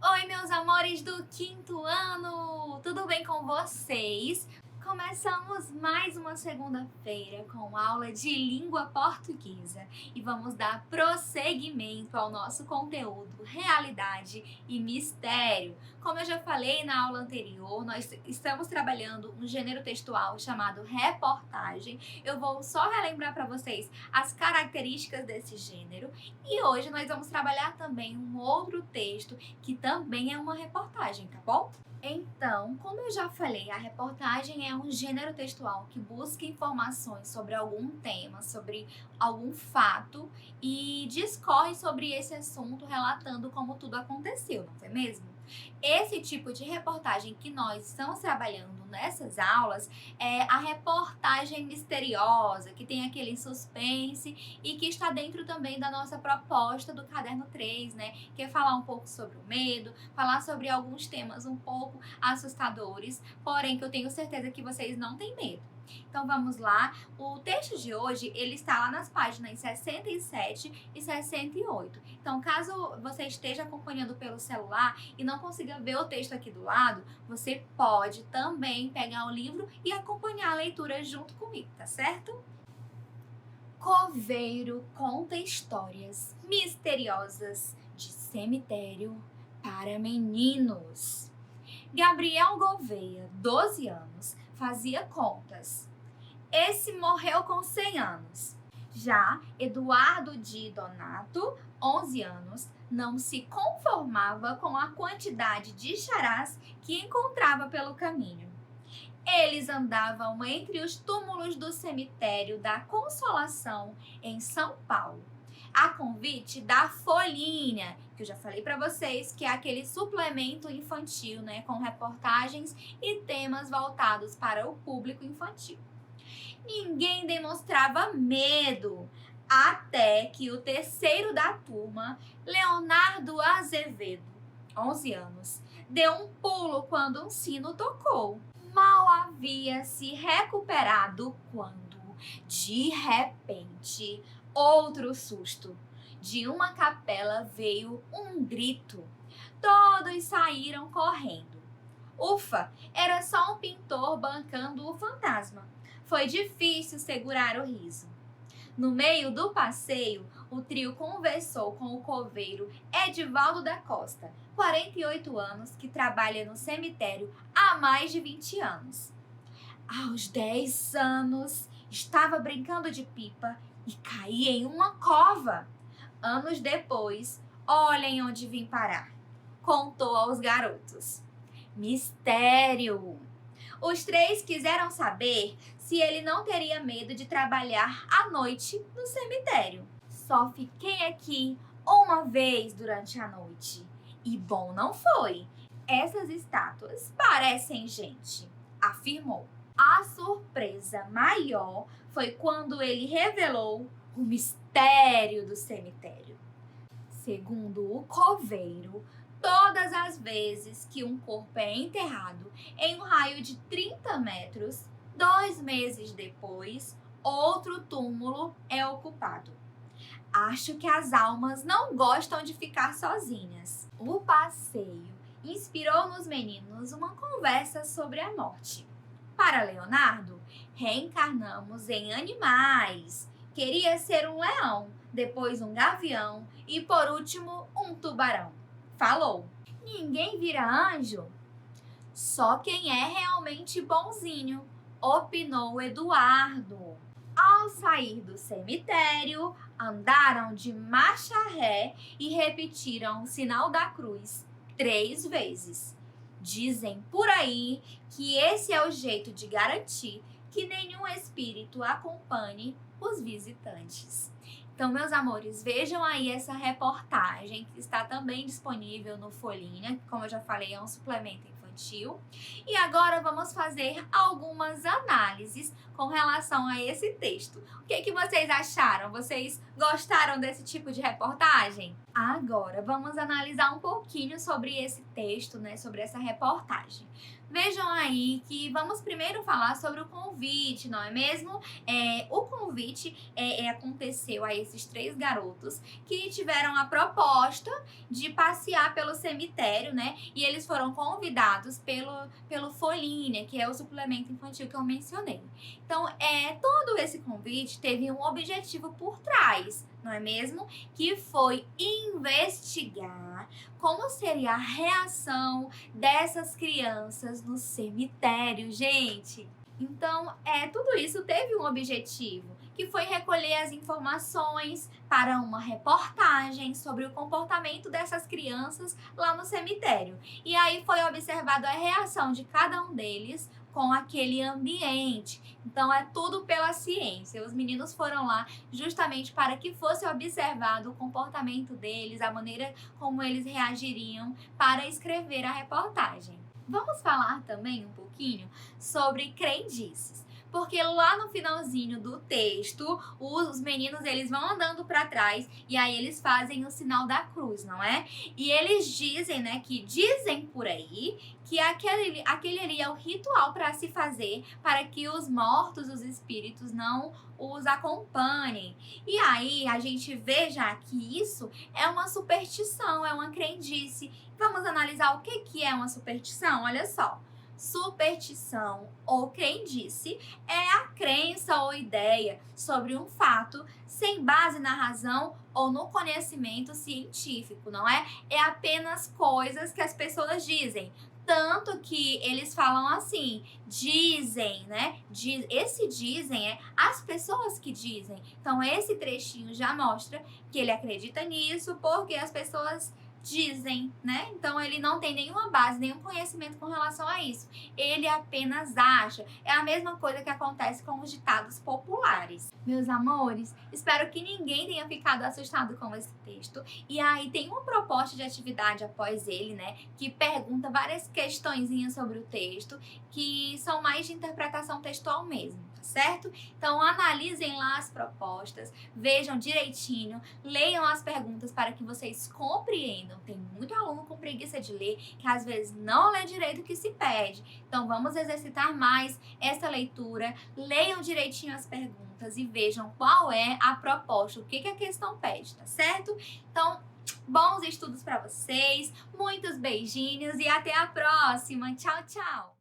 Oi, meus amores do quinto ano! Tudo bem com vocês? Começamos mais uma segunda-feira com aula de língua portuguesa e vamos dar prosseguimento ao nosso conteúdo Realidade e Mistério. Como eu já falei na aula anterior, nós estamos trabalhando um gênero textual chamado reportagem. Eu vou só relembrar para vocês as características desse gênero e hoje nós vamos trabalhar também um outro texto que também é uma reportagem, tá bom? Então, como eu já falei, a reportagem é um gênero textual que busca informações sobre algum tema, sobre algum fato e discorre sobre esse assunto relatando como tudo aconteceu, não foi mesmo? Esse tipo de reportagem que nós estamos trabalhando nessas aulas é a reportagem misteriosa, que tem aquele suspense e que está dentro também da nossa proposta do caderno 3, né? Que é falar um pouco sobre o medo, falar sobre alguns temas um pouco assustadores, porém que eu tenho certeza que vocês não têm medo. Então vamos lá, o texto de hoje ele está lá nas páginas 67 e 68. Então caso você esteja acompanhando pelo celular e não consiga ver o texto aqui do lado, você pode também pegar o livro e acompanhar a leitura junto comigo, tá certo? Coveiro conta histórias misteriosas de cemitério para meninos. Gabriel Gouveia, 12 anos, fazia contas. Esse morreu com 100 anos. Já Eduardo de Donato, 11 anos, não se conformava com a quantidade de charás que encontrava pelo caminho. Eles andavam entre os túmulos do cemitério da Consolação, em São Paulo, a convite da Folhinha, que eu já falei para vocês que é aquele suplemento infantil, né, com reportagens e temas voltados para o público infantil. Ninguém demonstrava medo, até que o terceiro da turma, Leonardo Azevedo, 11 anos, deu um pulo quando um sino tocou. Mal havia se recuperado quando, de repente, outro susto. De uma capela veio um grito. Todos saíram correndo. Ufa, era só um pintor bancando o fantasma. Foi difícil segurar o riso. No meio do passeio, o trio conversou com o coveiro Edivaldo da Costa, 48 anos, que trabalha no cemitério há mais de 20 anos. Aos 10 anos, estava brincando de pipa e caí em uma cova. Anos depois, olhem onde vim parar, contou aos garotos. Mistério! Os três quiseram saber se ele não teria medo de trabalhar à noite no cemitério. Só fiquei aqui uma vez durante a noite. E bom não foi. Essas estátuas parecem gente, afirmou. A surpresa maior foi quando ele revelou o mistério do cemitério. Segundo o coveiro, todas as vezes que um corpo é enterrado em um raio de 30 metros, 2 meses depois, outro túmulo é ocupado. Acho que as almas não gostam de ficar sozinhas. O passeio inspirou nos meninos uma conversa sobre a morte. Para Leonardo, reencarnamos em animais. Queria ser um leão, depois um gavião e, por último, um tubarão. Falou. Ninguém vira anjo? Só quem é realmente bonzinho, opinou Eduardo. Ao sair do cemitério, andaram de marcha ré e repetiram o sinal da cruz 3 vezes. Dizem por aí que esse é o jeito de garantir que nenhum espírito acompanhe os visitantes. Então, meus amores, vejam aí essa reportagem que está também disponível no Folhinha, que, como eu já falei, é um suplemento infantil. E agora vamos fazer algumas análises com relação a esse texto. O que vocês acharam? Vocês gostaram desse tipo de reportagem? Agora vamos analisar um pouquinho sobre esse texto, né, sobre essa reportagem. Vejam aí que vamos primeiro falar sobre o convite, não é mesmo? O convite aconteceu a esses três garotos que tiveram a proposta de passear pelo cemitério, né? E eles foram convidados pelo Folhinha, que é o suplemento infantil que eu mencionei. Então, todo esse convite teve um objetivo por trás, não é mesmo? Que foi investigar como seria a reação dessas crianças no cemitério, gente. Então, tudo isso teve um objetivo, que foi recolher as informações para uma reportagem sobre o comportamento dessas crianças lá no cemitério. E aí foi observado a reação de cada um deles com aquele ambiente. Então, é tudo pela ciência. Os meninos foram lá justamente para que fosse observado o comportamento deles, a maneira como eles reagiriam para escrever a reportagem. Vamos falar também um pouquinho sobre crendices. Porque lá no finalzinho do texto, os meninos eles vão andando para trás e aí eles fazem o sinal da cruz, não é? E eles dizem, né, que dizem por aí que aquele ali é o ritual para se fazer para que os mortos, os espíritos, não os acompanhem. E aí a gente vê já que isso é uma superstição, é uma crendice. Vamos analisar o que é uma superstição? Olha só. Superstição ou crendice é a crença ou ideia sobre um fato sem base na razão ou no conhecimento científico, não é? É apenas coisas que as pessoas dizem. Tanto que eles falam assim, dizem, né? Esse dizem é as pessoas que dizem. Então, esse trechinho já mostra que ele acredita nisso porque as pessoas dizem, né? Então ele não tem nenhuma base, nenhum conhecimento com relação a isso. Ele apenas acha. É a mesma coisa que acontece com os ditados populares. Meus amores, espero que ninguém tenha ficado assustado com esse texto. E aí tem uma proposta de atividade após ele, né? Que pergunta várias questõezinhas sobre o texto, que são mais de interpretação textual mesmo, tá certo? Então analisem lá as propostas, vejam direitinho, leiam as perguntas para que vocês compreendam. Tem muito aluno com preguiça de ler, que às vezes não lê direito o que se pede. Então vamos exercitar mais essa leitura, leiam direitinho as perguntas e vejam qual é a proposta, o que a questão pede, tá certo? Então, bons estudos para vocês, muitos beijinhos e até a próxima. Tchau, tchau!